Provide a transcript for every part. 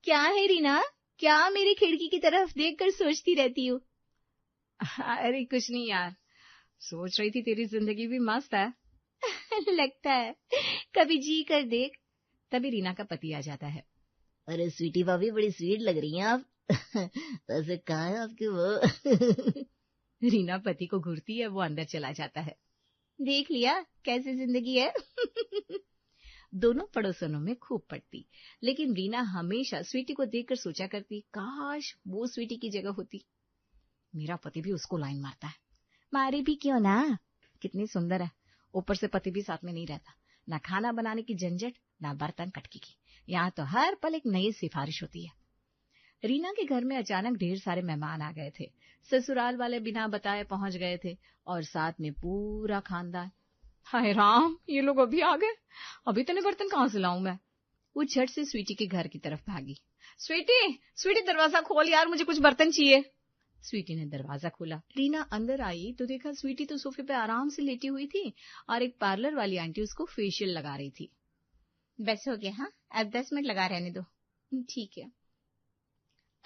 क्या है रीना? क्या मेरी खिड़की की तरफ देखकर सोचती रहती हो? अरे कुछ नहीं यार, सोच रही थी तेरी जिंदगी भी मस्त है। लगता है। कभी जी कर देख। तभी रीना का पति आ जाता है। अरे स्वीटी भाभी, बड़ी स्वीट लग रही हैं आप। वैसे कहाँ है आपके वो? रीना पति को घूरती है, वो अंदर चला जाता है। देख लिया कैसी जिंदगी है। दोनों पड़ोसनों में खूब पड़ती, लेकिन रीना हमेशा स्वीटी को देखकर सोचा करती, काश वो स्वीटी की जगह होती। मेरा पति भी उसको लाइन मारता है। मारे भी क्यों ना, कितनी सुंदर है। ऊपर से पति भी साथ में नहीं रहता, ना खाना बनाने की झंझट, ना बर्तन कटकी की। यहाँ तो हर पल एक नई सिफारिश होती है। रीना के घर में अचानक ढेर सारे मेहमान आ गए थे। ससुराल वाले बिना बताए पहुंच गए थे और साथ में पूरा खानदान। हाय राम, ये लोग अभी आ गए, अभी इतने बर्तन कहाँ से लाऊं मैं। वो झट से स्वीटी के घर की तरफ भागी। स्वीटी, स्वीटी दरवाजा खोल यार, मुझे कुछ बर्तन चाहिए। स्वीटी ने दरवाजा खोला। रीना अंदर आई तो देखा स्वीटी तो सोफे पे आराम से लेटी हुई थी और एक पार्लर वाली आंटी उसको फेशियल लगा रही थी। बस हो गया? हाँ, अब 10 मिनट लगा रहने दो। ठीक है।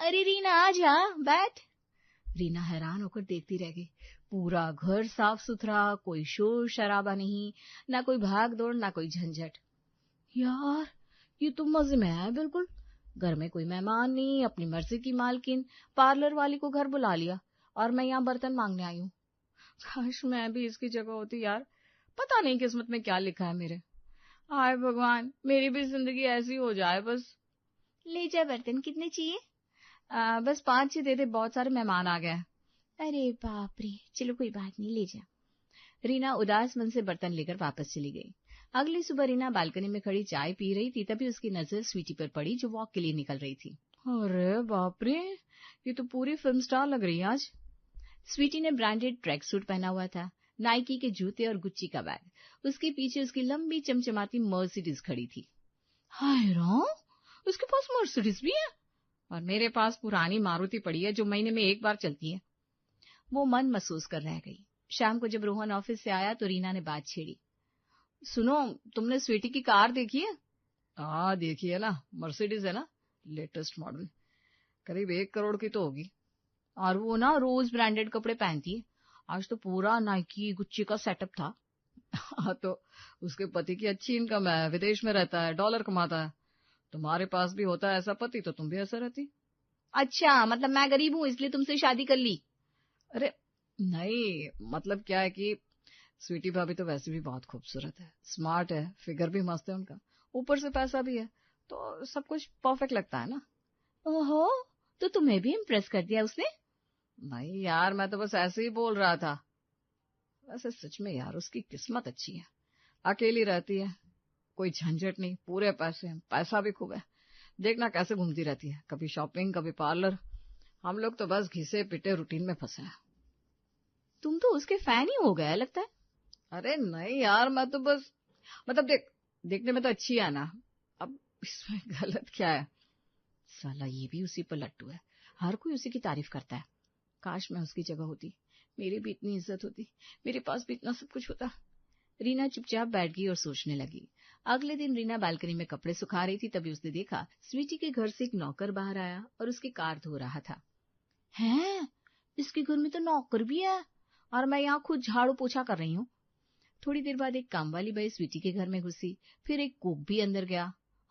अरे रीना आ जा, बैठ। रीना हैरान होकर देखती रह गई। पूरा घर साफ सुथरा, कोई शोर शराबा नहीं, ना कोई भाग दौड़, ना कोई झंझट। यार ये तो मजे में है बिल्कुल। घर में कोई मेहमान नहीं, अपनी मर्जी की मालकिन, पार्लर वाली को घर बुला लिया और मैं यहाँ बर्तन मांगने आई हूँ। काश मैं भी इसकी जगह होती यार, पता नहीं किस्मत में क्या लिखा है मेरे। हाय भगवान, मेरी भी जिंदगी ऐसी हो जाए बस। ले जा बर्तन, कितने चाहिए? बस 5-6 दे दे, बहुत सारे मेहमान आ गए। अरे बाप रे, चलो कोई बात नहीं, ले जा। रीना उदास मन से बर्तन लेकर वापस चली गई। अगली सुबह रीना बालकनी में खड़ी चाय पी रही थी, तभी उसकी नजर स्वीटी पर पड़ी जो वॉक के लिए निकल रही थी। अरे बाप रे, ये तो पूरी फिल्म स्टार लग रही है आज। स्वीटी ने ब्रांडेड ट्रैक सूट पहना हुआ था, नाइकी के जूते और गुच्ची का बैग। उसके पीछे उसकी लंबी चमचमाती मर्सिडीज खड़ी थी। हाय राम, उसके पास मर्सिडीज भी है और मेरे पास पुरानी मारुति पड़ी है जो महीने में एक बार चलती है। वो मन महसूस कर रह गई। शाम को जब रोहन ऑफिस से आया तो रीना ने बात छेड़ी। सुनो, तुमने स्वीटी की कार देखी है? हाँ देखी है ना, मर्सिडीज है ना, लेटेस्ट मॉडल, करीब 1 करोड़ की तो होगी। और वो ना रोज ब्रांडेड कपड़े पहनती है। आज तो पूरा नाइकी गुच्ची का सेटअप था। हाँ तो उसके पति की अच्छी इनकम है, विदेश में रहता है, डॉलर कमाता है। तुम्हारे पास भी होता है ऐसा पति तो तुम भी ऐसा रहती। अच्छा, मतलब मैं गरीब हूँ इसलिए तुमसे शादी कर ली? अरे नहीं, मतलब क्या है कि स्वीटी भाभी तो वैसे भी बहुत खूबसूरत है, स्मार्ट है, फिगर भी मस्त है उनका, ऊपर से पैसा भी है, तो सब कुछ परफेक्ट लगता है ना। ओहो, तो तुम्हें भी इम्प्रेस कर दिया उसने? नहीं यार, मैं तो बस ऐसे ही बोल रहा था। वैसे सच में यार उसकी किस्मत अच्छी है, अकेली रहती है, कोई झंझट नहीं, पूरे पैसे हैं, पैसा भी खूब है। देखना कैसे घूमती रहती है, कभी शॉपिंग कभी पार्लर। हम लोग तो बस घिसे पिटे रूटीन में फंसे हैं। तुम तो उसके फैन ही हो गया लगता है। अरे नहीं यार, मैं तो बस मतलब देखने में तो अच्छी है ना, अब इसमें गलत क्या है। साला ये भी उसी पर लट्टू है, हर कोई उसी की तारीफ करता है। काश मैं उसकी जगह होती, मेरी भी इतनी इज्जत होती, मेरे पास भी इतना सब कुछ होता। रीना चुपचाप बैठ गई और सोचने लगी। अगले दिन रीना बालकनी में कपड़े सुखा रही थी, तभी उसने देखा स्वीटी के घर से एक नौकर बाहर आया और उसकी कार धो रहा था। हैं, इसके घर में तो नौकर भी है और मैं यहाँ खुद झाड़ू पोछा कर रही हूँ। थोड़ी देर बाद एक काम वाली बाई स्वीटी के घर में घुसी, फिर एक कुक भी अंदर गया।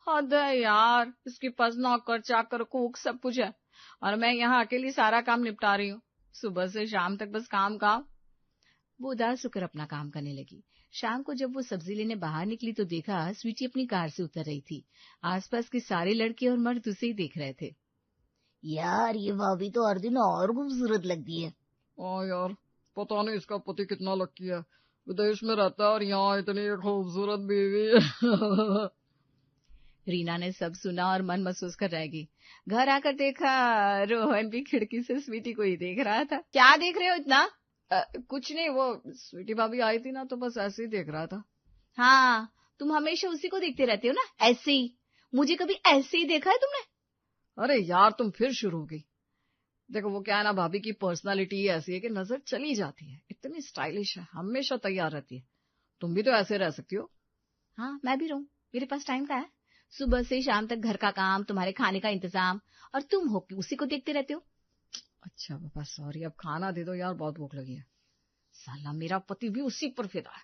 हद है यार, इसके पास नौकर चाकर कुक सब कुछ है और मैं यहाँ अकेली सारा काम निपटा रही हूँ, सुबह से शाम तक बस काम काम। वो उदास होकर अपना काम करने लगी। शाम को जब वो सब्जी लेने बाहर निकली तो देखा स्वीटी अपनी कार से उतर रही थी। आसपास के सारे लड़के और मर्द उसे ही देख रहे थे। यार ये भाभी तो हर दिन और खूबसूरत लगती है। हाँ यार, पता नहीं इसका पति कितना लकी है, विदेश में रहता है और यहाँ इतनी खूबसूरत बीवी है। रीना ने सब सुना और मन महसूस कर रह गई। घर आकर देखा रोहन भी खिड़की से स्वीटी को ही देख रहा था। क्या देख रहे हो इतना? कुछ नहीं, वो स्वीटी भाभी आई थी ना तो बस ऐसे ही देख रहा था। हाँ, तुम हमेशा उसी को देखते रहते हो ना, ऐसे ही। मुझे कभी ऐसे ही देखा है तुमने? अरे यार, तुम फिर शुरू हो गई। देखो वो क्या है ना, भाभी की पर्सनालिटी ऐसी है कि नजर चली जाती है, इतनी स्टाइलिश है, हमेशा तैयार रहती है। तुम भी तो ऐसे रह सकती हो। हाँ, मैं भी रहूं, मेरे पास टाइम का है। सुबह से शाम तक घर का काम, तुम्हारे खाने का इंतजाम, और तुम हो कि उसी को देखते रहते हो। अच्छा पापा सॉरी, अब खाना दे दो यार, बहुत भूख लगी है। साला मेरा पति भी उसी पर फिदा है।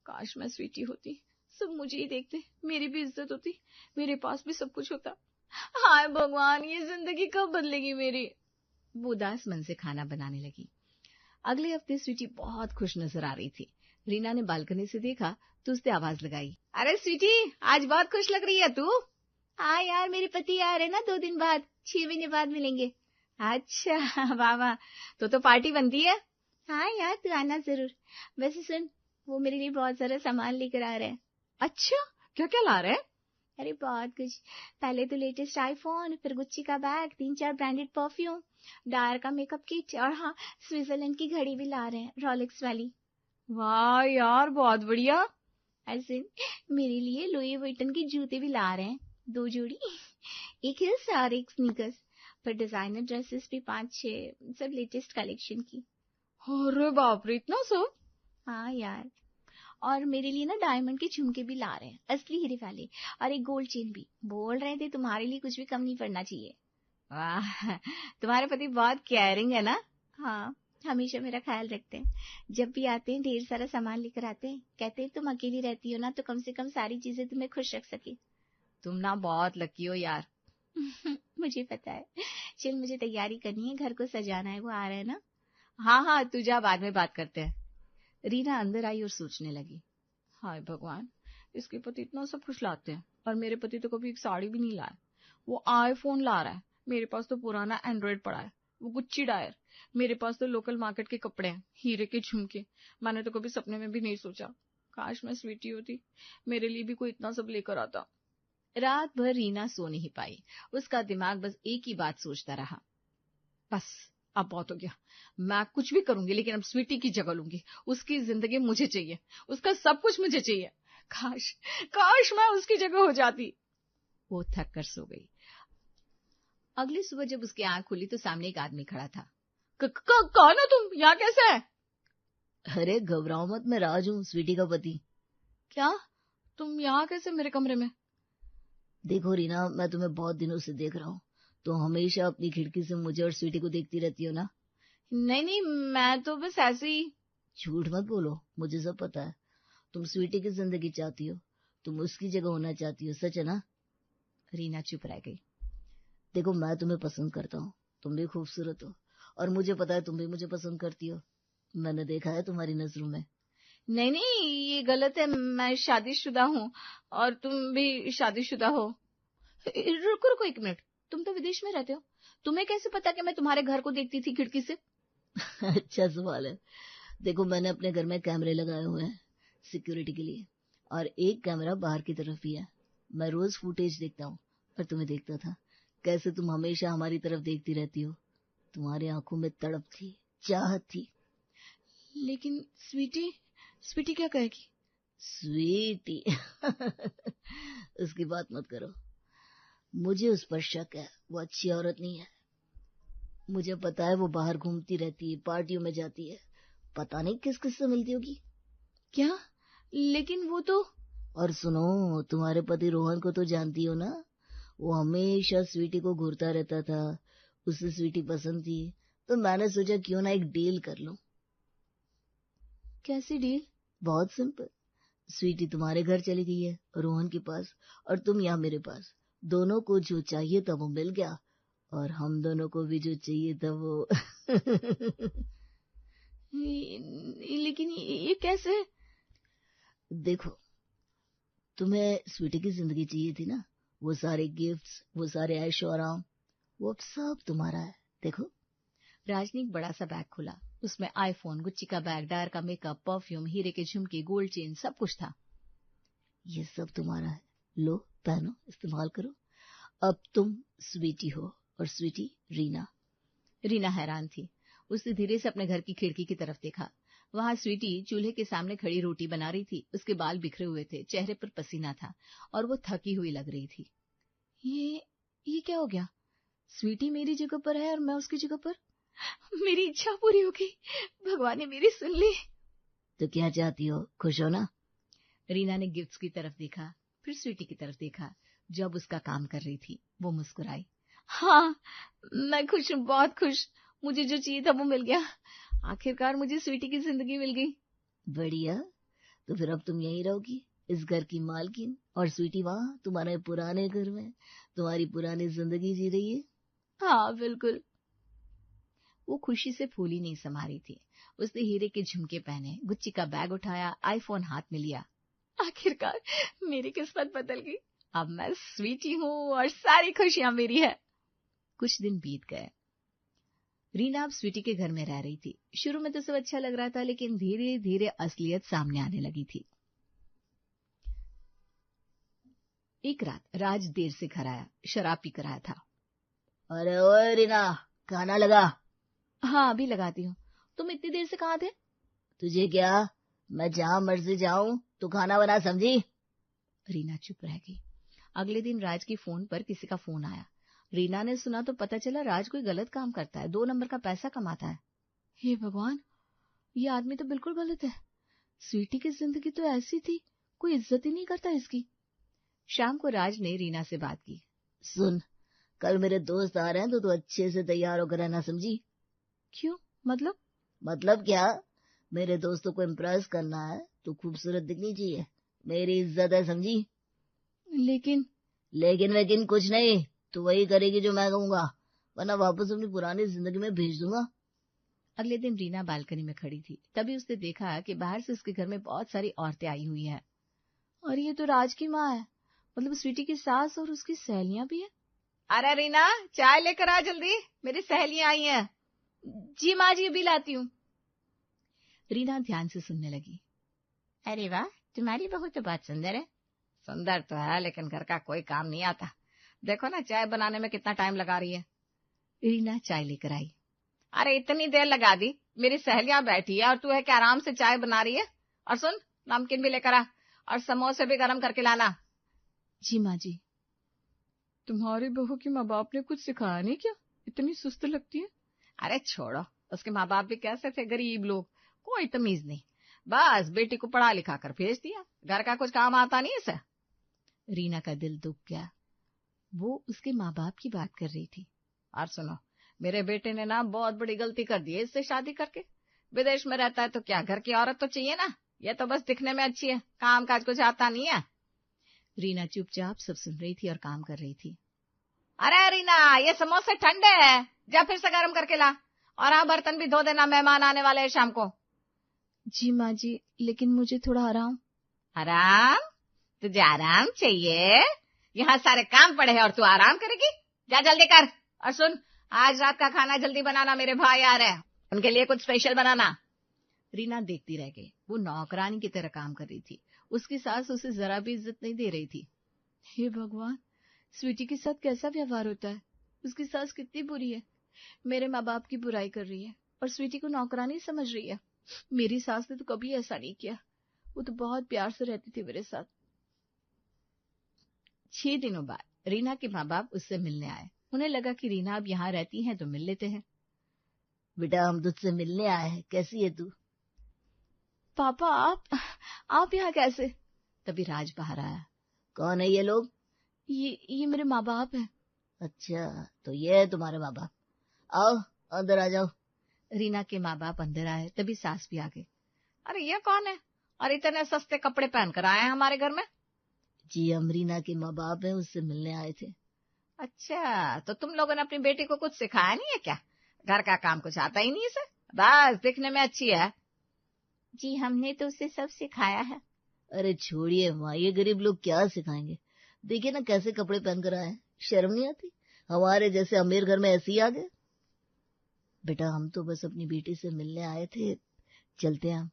काश मैं स्वीटी होती, सब मुझे ही देखते, मेरी भी इज्जत होती, मेरे पास भी सब कुछ होता। हाय भगवान, ये जिंदगी कब बदलेगी मेरी। वो उदास मन से खाना बनाने लगी। अगले हफ्ते स्वीटी बहुत खुश नजर आ रही थी। रीना ने बालकनी से देखा तो उसने आवाज लगाई, अरे स्वीटी, आज बहुत खुश लग रही है तू। हाँ यार, मेरे पति आ रहे ना 2 दिन बाद, 6 महीने बाद मिलेंगे। अच्छा वाह वाह, तो पार्टी बनती है। हाँ यार, तू आना जरूर। वैसे सुन, वो मेरे लिए बहुत सारा सामान लेकर आ रहे हैं। अच्छा, क्या क्या ला रहे हैं? अरे बहुत कुछ। पहले तो लेटेस्ट आईफोन, फिर गुच्ची का बैग, 3-4 ब्रांडेड परफ्यूम, डायर का मेकअप किट, और हाँ, स्विट्जरलैंड की घड़ी भी ला रहे हैं, रॉलेक्स वाली। वाह यार, बहुत बढ़िया। ऐसे मेरे लिए लुई वुइटन के जूते भी ला रहे हैं, 2 जोड़ी, एक हिल्स और एक स्नीकर्स। फिर डिजाइनर ड्रेसेस भी 5-6, सब लेटेस्ट कलेक्शन की। अरे बाप रे, इतना सब। हाँ यार, और मेरे लिए ना डायमंड के झुमके भी ला रहे हैं, असली हीरे वाले, और एक गोल्ड चेन भी। बोल रहे थे तुम्हारे लिए कुछ भी कम नहीं पड़ना चाहिए। वाह, तुम्हारे पति बहुत केयरिंग है ना। हाँ, हमेशा मेरा ख्याल रखते हैं। जब भी आते हैं ढेर सारा सामान लेकर आते हैं। कहते हैं तुम अकेली रहती हो ना, तो कम से कम सारी चीजें तुम्हें खुश रख सके। तुम ना बहुत लकी हो यार। मुझे पता है। चल, मुझे तैयारी करनी है, घर को सजाना है, वो आ रहा है ना। हाँ हाँ, तू जा, बाद में बात करते हैं। रीना अंदर आई और सोचने लगी, हाय भगवान, इसके पति इतना सब कुछ लाते हैं और मेरे पति तो कभी एक साड़ी भी नहीं लाए। वो आईफोन ला रहा है, मेरे पास तो पुराना एंड्रॉइड पड़ा है। वो गुच्ची डायर, मेरे पास तो लोकल मार्केट के कपड़े हैं, हीरे के झुमके। मैंने तो कभी सपने में भी नहीं सोचा। काश मैं स्वीटी होती, मेरे लिए भी कोई इतना सब लेकर आता। रात भर रीना सो नहीं पाई। उसका दिमाग बस एक ही बात सोचता रहा, बस अब बहुत हो गया, मैं कुछ भी करूंगी लेकिन अब स्वीटी की जगह लूंगी। उसकी जिंदगी मुझे चाहिए, उसका सब कुछ मुझे चाहिए। काश काश मैं उसकी जगह हो जाती। वो थक कर सो गई। अगली सुबह जब उसकी आंख खुली तो सामने एक आदमी खड़ा था। कौन हो तुम, यहाँ कैसे है? अरे घबराओ मत, मैं राज हूँ, स्वीटी का पति। क्या, तुम यहाँ कैसे मेरे कमरे में? देखो रीना, मैं तुम्हें बहुत दिनों से देख रहा हूँ। तो हमेशा अपनी खिड़की से मुझे और स्वीटी को देखती रहती हो ना। नहीं नहीं, मैं तो बस ऐसे ही। झूठ मत बोलो, मुझे सब पता है। तुम स्वीटी की जिंदगी चाहती हो, तुम उसकी जगह होना चाहती हो, सच है ना? रीना चुप रह गई। देखो, मैं तुम्हें पसंद करता हूँ, तुम भी खूबसूरत हो, और मुझे पता है तुम भी मुझे पसंद करती हो। मैंने देखा है तुम्हारी नजरों में। नहीं नहीं, ये गलत है, मैं शादीशुदा हूँ और तुम भी शादीशुदा हो। रुको रुको एक मिनट, तुम तो विदेश में रहते हो, तुम्हें कैसे पता कि मैं तुम्हारे घर को देखती थी खिड़की से? अच्छा सवाल है। देखो, मैंने अपने घर में कैमरे लगाए हुए हैं सिक्योरिटी के लिए, और एक कैमरा बाहर की तरफ ही है। मैं रोज फुटेज देखता हूँ और तुम्हें देखता था, कैसे तुम हमेशा हमारी तरफ देखती रहती हो। तुम्हारी आंखों में तड़प थी, चाहत थी। लेकिन स्वीटी, स्वीटी क्या कहेगी? स्वीटी उसकी बात मत करो। मुझे उस पर शक है, वो अच्छी औरत नहीं है। मुझे पता है वो बाहर घूमती रहती है, पार्टियों में जाती है, पता नहीं किस किस से मिलती होगी। क्या? लेकिन वो तो। और सुनो, तुम्हारे पति रोहन को तो जानती हो ना? वो हमेशा स्वीटी को घूरता रहता था, उसे स्वीटी पसंद थी। तो मैंने सोचा क्यों ना एक डील कर लूं। कैसी डील? बहुत सिंपल। स्वीटी तुम्हारे घर चली गई है रोहन के पास, और तुम यहाँ मेरे पास। दोनों को जो चाहिए था वो मिल गया, और हम दोनों को भी जो चाहिए था वो लेकिन ये कैसे? देखो, तुम्हें स्वीटी की जिंदगी चाहिए थी ना, वो सारे गिफ्ट्स, वो सारे ऐशो आराम, वो अब सब तुम्हारा है। देखो। राज ने एक बड़ा सा बैग खोला, उसमें आईफोन, गुच्ची का बैग, डायर का मेकअप, परफ्यूम, हीरे के झुमके, गोल्ड चेन, सब कुछ था। ये सब तुम्हारा है, लो पहनो, इस्तेमाल करो। अब तुम स्वीटी हो और स्वीटी रीना। रीना हैरान थी। उसने धीरे से अपने घर की खिड़की की तरफ देखा। वहां स्वीटी चूल्हे के सामने खड़ी रोटी बना रही थी। उसके बाल बिखरे हुए थे, चेहरे पर पसीना था और वो थकी हुई लग रही थी। ये क्या हो गया? स्वीटी मेरी जगह पर है और मैं उसकी जगह पर? मेरी इच्छा पूरी हो गई, भगवान ने मेरी सुन ली। तो क्या चाहती हो, खुश हो ना? रीना ने गिफ्ट्स की तरफ देखा, फिर स्वीटी की तरफ देखा। जब उसका काम कर रही थी। वो मुस्कुराई। हाँ, मैं खुश हूँ, बहुत खुश। मुझे जो चाहिए था वो मिल गया। आखिरकार मुझे स्वीटी की जिंदगी मिल गई। बढ़िया, तो फिर अब तुम यहीं रहोगी, इस घर की मालकिन, और स्वीटी वहाँ तुम्हारे पुराने घर में तुम्हारी पुरानी जिंदगी जी रही है। हाँ, बिल्कुल। वो खुशी से फूली नहीं समा रही थी। उसने हीरे के झुमके पहने, गुच्ची का बैग उठाया, आईफोन हाथ में लिया। आखिरकार मेरी किस्मत बदल गई। अब मैं स्वीटी हूँ और सारी खुशियां मेरी है। कुछ दिन बीत गए। रीना अब स्वीटी के घर में रह रही थी। शुरू में तो सब अच्छा लग रहा था, लेकिन धीरे धीरे असलियत सामने आने लगी थी। एक रात राज देर से घर आया, शराब पीकर आया था। अरे ओए रीना, खाना लगा। हाँ, अभी लगाती हूँ। तुम इतनी देर से कहाँ थे? तुझे क्या, मैं जहां मर्जी जाऊं तो खाना बना, समझी? रीना चुप रह गई। अगले दिन राज की फोन पर किसी का फोन आया। रीना ने सुना तो पता चला राज कोई गलत काम करता है, 2 नंबर का पैसा कमाता है। हे भगवान, ये आदमी तो बिल्कुल गलत है। स्वीटी की जिंदगी तो ऐसी थी, कोई इज्जत ही नहीं करता इसकी। शाम को राज ने रीना से बात की। सुन, कल मेरे दोस्त आ रहे हैं तो तू अच्छे से तैयार होकर रहना, समझी? क्यों? मतलब क्या, मेरे दोस्तों को इम्प्रेस करना है तो खूबसूरत दिखनी चाहिए, मेरी इज्जत है, समझी? लेकिन वेकिन कुछ नहीं, तू वही करेगी जो मैं कहूंगा, वरना वापस अपनी पुरानी जिंदगी में भेज दूंगा। अगले दिन रीना बालकनी में खड़ी थी, तभी उसने देखा कि बाहर से उसके घर में बहुत सारी औरतें आई हुई हैं। और ये तो राज की माँ है, मतलब स्वीटी की सास और उसकी सहेलियां भी है। अरे रीना, चाय लेकर आ जल्दी, मेरी सहेलियां आई हैं। जी माँ जी, अभी लाती हूँ। रीना ध्यान से सुनने लगी। अरे वाह, तुम्हारी बहू तो बहुत सुंदर है। सुंदर तो है, लेकिन घर का कोई काम नहीं आता। देखो ना, चाय बनाने में कितना टाइम लगा रही है। रीना चाय लेकर आई। अरे इतनी देर लगा दी, मेरी सहेलियां बैठी है और तू है कि आराम से चाय बना रही है। और सुन, नमकीन भी लेकर आ और समोसे भी गरम करके लाना। जी माँ जी। तुम्हारी बहू की माँ बाप ने कुछ सिखाया नहीं क्या? इतनी सुस्त लगती है। अरे छोड़ो, उसके माँ बाप भी कैसे थे, गरीब लोग, कोई तमीज नहीं। बस बेटी को पढ़ा लिखा कर भेज दिया, घर का कुछ काम आता नहीं इसे। रीना का दिल दुख गया। वो उसके माँ बाप की बात कर रही थी। और सुनो, मेरे बेटे ने ना बहुत बड़ी गलती कर दी है इससे शादी करके। विदेश में रहता है तो क्या, घर की औरत तो चाहिए ना। ये तो बस दिखने में अच्छी है, काम काज कुछ आता नहीं है। रीना चुपचाप सब सुन रही थी और काम कर रही थी। अरे रीना, ये समोसे ठंडे हैं, जा फिर से गर्म करके ला। और हाँ, बर्तन भी धो देना, मेहमान आने वाले हैं शाम को। जी माँ जी, लेकिन मुझे थोड़ा आराम। आराम? तुझे आराम चाहिए? यहाँ सारे काम पड़े हैं और तू आराम करेगी? जा जल्दी कर। और सुन, आज रात का खाना जल्दी बनाना, मेरे भाई आ रहे हैं, उनके लिए कुछ स्पेशल बनाना। रीना देखती रह गई। वो नौकरानी की तरह काम कर रही थी। उसकी सास उसे जरा भी इज्जत नहीं दे रही थी। हे भगवान, स्वीटी के साथ कैसा व्यवहार होता है? उसकी सास कितनी बुरी है। मेरे माँ बाप की बुराई कर रही है और स्वीटी को नौकरानी समझ रही है। मेरी सास ने तो कभी ऐसा नहीं किया, वो तो बहुत प्यार से रहती थी मेरे साथ। 6 दिनों बाद रीना के माँ बाप उससे मिलने आए। उन्हें लगा कि रीना अब यहाँ रहती है तो मिल लेते हैं। बेटा, हम तुझसे मिलने आए हैं, कैसी है तू? पापा, आप यहाँ कैसे? तभी राज बाहर आया। कौन है ये लोग? ये मेरे माँ बाप हैं। अच्छा, तो ये है तुम्हारे माँ बाप, आओ अंदर आ जाओ। रीना के माँ बाप अंदर आए, तभी सास भी आ गई। अरे ये कौन है और इतने सस्ते कपड़े पहनकर आए हैं हमारे घर में? जी, हम रीना के माँ बाप हैं, उससे मिलने आए थे। अच्छा, तो तुम लोगों ने अपनी बेटी को कुछ सिखाया नहीं है क्या? घर का काम कुछ आता ही नहीं इसे, बस दिखने में अच्छी है। जी, हमने तो उसे सब सिखाया है। अरे छोड़िए माँ, ये गरीब लोग क्या सिखाएंगे। देखिए ना कैसे कपड़े पहनकर आए हैं, शर्म नहीं आती? हमारे जैसे अमीर घर में ऐसे ही आ गए। बेटा, हम तो बस अपनी बेटी से मिलने आए थे, चलते हैं हम।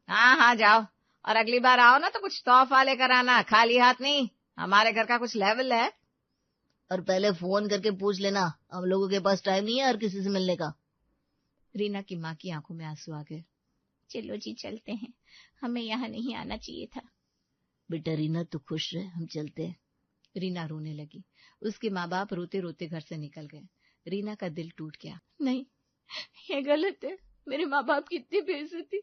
हाँ हाँ, जाओ, और अगली बार आओ ना तो कुछ तोहफा लेकर आना, खाली हाथ नहीं। हमारे घर का कुछ लेवल है। और पहले फोन करके पूछ लेना, हम लोगों के पास टाइम नहीं है हर किसी से मिलने का। रीना की माँ की आंखों में आंसू आ गए। चलो जी, चलते हैं, हमें यहाँ नहीं आना चाहिए था। बेटा रीना, तू खुश रहे, हम चलते हैं। रीना रोने लगी। उसके माँ बाप रोते रोते घर से निकल गए। रीना का दिल टूट गया। नहीं, ये गलत है। मेरे माँ बाप की इतनी बेइज्जती,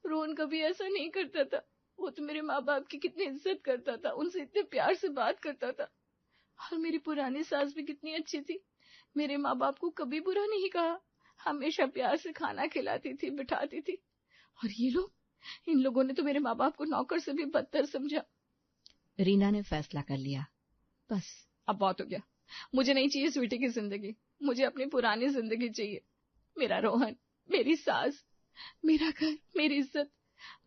रोहन कभी ऐसा नहीं करता था। वो तो मेरे माँ बाप की कितनी इज्जत करता था, उनसे इतने प्यार से बात करता था। और मेरी पुरानी सास भी कितनी अच्छी थी, मेरे माँ बाप को कभी बुरा नहीं कहा, हमेशा प्यार से खाना खिलाती थी, बिठाती थी। और ये लोग, इन लोगों ने तो मेरे माँ बाप को नौकर से भी बदतर समझा। रीना ने फैसला कर लिया, बस अब बहुत हो गया, मुझे नहीं चाहिए स्वीटी की जिंदगी, मुझे अपनी पुरानी जिंदगी चाहिए। मेरा रोहन, मेरी सास, मेरा घर, मेरी इज्जत।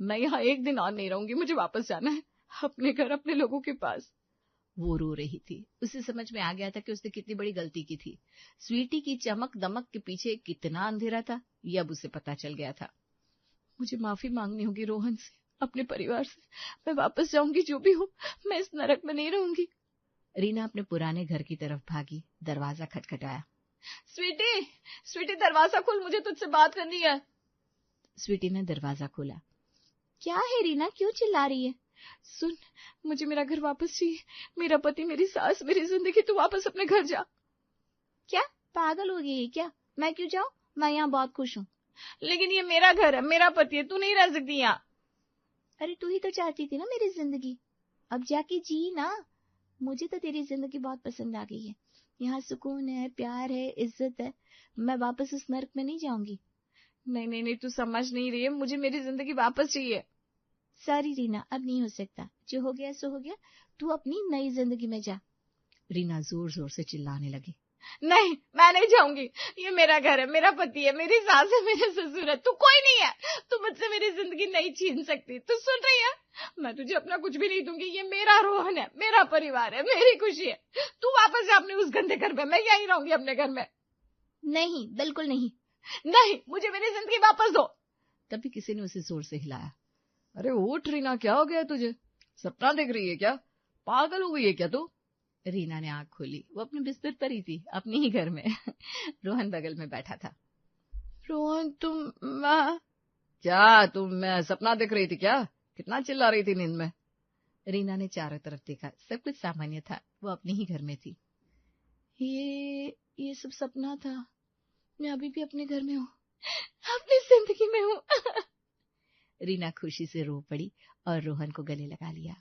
मैं यहाँ एक दिन और नहीं रहूंगी, मुझे वापस जाना है अपने घर, अपने लोगों के पास। वो रो रही थी। उसे समझ में आ गया था कि उसने कितनी बड़ी गलती की थी। स्वीटी की चमक दमक के पीछे कितना अंधेरा था, ये अब उसे पता चल गया था। मुझे माफी मांगनी होगी रोहन से, अपने परिवार से। मैं वापस जाऊंगी, जो भी हो, मैं इस नरक में नहीं रहूंगी। रीना अपने पुराने घर की तरफ भागी। दरवाजा खटखटाया। स्वीटी, स्वीटी दरवाजा खोल, मुझे तुझसे बात करनी है। स्वीटी ने दरवाजा खोला। क्या है रीना, क्यों चिल्ला रही है? सुन, मुझे मेरा घर वापस चाहिए, मेरा पति, मेरी सास, मेरी जिंदगी, तू वापस अपने घर जा। क्या पागल हो गई है क्या? मैं क्यों जाऊं? मैं यहाँ बहुत खुश हूँ। लेकिन ये मेरा घर है, मेरा पति है, तू नहीं रह सकती यहाँ। अरे तू ही तो चाहती थी ना मेरी जिंदगी, अब जाके जी ना। मुझे तो तेरी जिंदगी बहुत पसंद आ गई है, यहाँ सुकून है, प्यार है, इज्जत है। मैं वापस उस नर्क में नहीं जाऊंगी। नहीं नहीं नहीं, तू समझ नहीं रही है, मुझे मेरी जिंदगी वापस चाहिए। सॉरी रीना, अब नहीं हो सकता, जो हो गया सो हो गया, तू अपनी नई जिंदगी में जा। रीना जोर जोर से चिल्लाने लगी। नहीं, मैं नहीं जाऊंगी, ये मेरा घर है, मेरा पति है, मेरी सास है, मेरे ससुर है, तू कोई नहीं है, तू मुझसे मेरी जिंदगी नहीं छीन सकती। तू सुन रही है? मैं तुझे अपना कुछ भी नहीं दूंगी, ये मेरा रोहन है, मेरा परिवार है, मेरी खुशी है। तू वापस जा अपने उस गंदे घर में, मैं यहीं रहूंगी अपने घर में। नहीं, बिल्कुल नहीं। नहीं, मुझे मेरी जिंदगी वापस दो। तभी किसी ने उसे जोर से हिलाया। अरे उठ रीना, क्या हो गया तुझे? सपना देख रही है क्या? पागल हो गई है क्या तू? रीना ने आंख खोली। वो अपने बिस्तर पर ही थी, अपने ही घर में। रोहन बगल में बैठा था। रोहन, मैं सपना देख रही थी क्या? कितना चिल्ला रही थी नींद में? रीना ने चारों तरफ देखा, सब कुछ सामान्य था, वो अपने ही घर में थी। ये सब सपना था, मैं अभी भी अपने घर में हूँ, अपनी जिंदगी में हूँ। रीना खुशी से रो पड़ी और रोहन को गले लगा लिया।